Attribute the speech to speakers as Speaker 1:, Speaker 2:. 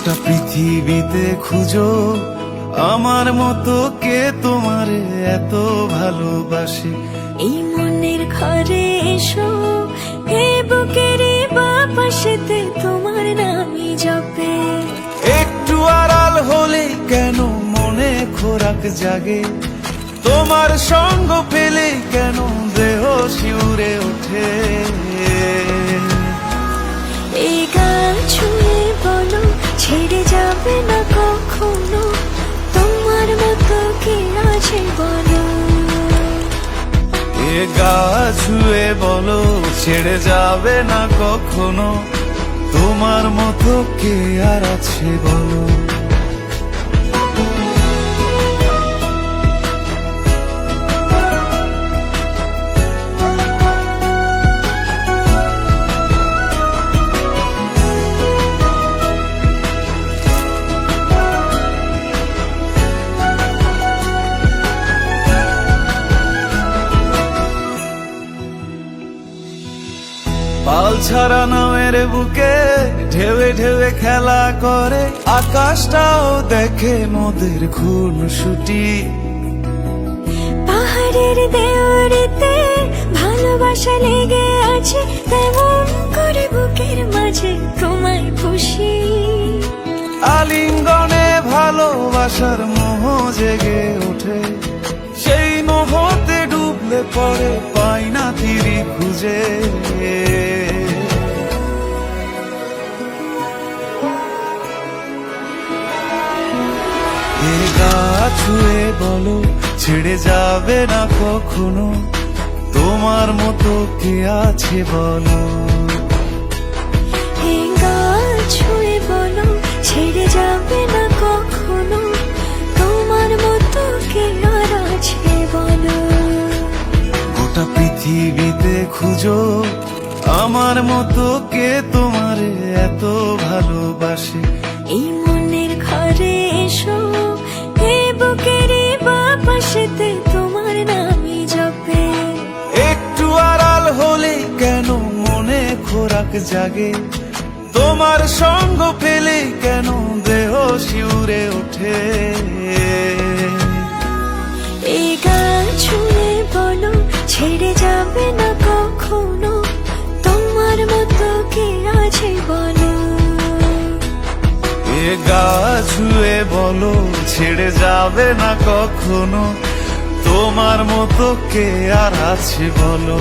Speaker 1: গোটা পৃথিবীতে খুঁজো আমার মতো কে তোমারে এত ভালোবাসে।
Speaker 2: এই মনের ঘরে এসো, এ বুকের বাপাশেতে তোমার নামই জপে।
Speaker 1: একটু আড়াল হলে কেন মনে খোরাক জাগে, তোমার সঙ্গ পেলে কেন দেহ শিউরে ওঠে।
Speaker 2: এই গান ছুঁয়ে বলো ছেড়ে যাবে না কখনো, তোমার মতো কে আছে বলো।
Speaker 1: এ গা ছুঁয়ে বলো ছেড়ে যাবে না কখনো, তোমার মতো কে আর আছে বলো। পাল ছাড়া নামের বুকে ঢেউে ঢেউে খেলা করে, আকাশটাও দেখে মোদের খুনসুটি।
Speaker 2: পাহাড়ের দেওয়ারিতে ভালোবাসা লেগে আছে, তেমন করে বুকের মাঝে তোমায় খুশি।
Speaker 1: আলিঙ্গনে ভালোবাসার মোহ জেগে ওঠে, সেই মোহতে ডুবলে পড়ে পাই না তীরি খুঁজে। এ গা ছুঁয়ে বলো ছেড়ে যাবে না কখনো, তোমার মতো কে আছে বলো।
Speaker 2: এই গান ছুঁয়ে বলো ছেড়ে যাবে না কখনো, তোমার মতো কে আর আছে বলো।
Speaker 1: গোটা পৃথিবীতে খুঁজো আমার মতো কে তোমারে এত ভালোবাসে।
Speaker 2: এই মনের ঘরে এসো, এ বুকের বাপাশেতে তোমার নামই জপে।
Speaker 1: একটু আড়াল হলে কেন মনে খোরাক জাগে, তোমার সঙ্গ পেলে কেন দেহ শিউরে ওঠে।
Speaker 2: এই গান ছুঁয়ে বলো ছেড়ে যাবে না কখনো, তোমার মতো কে আছে বলো।
Speaker 1: এ গা ছুঁয়ে বলো ছেড়ে যাবে না কখনো, তোমার মতো কে আর আছে বলো।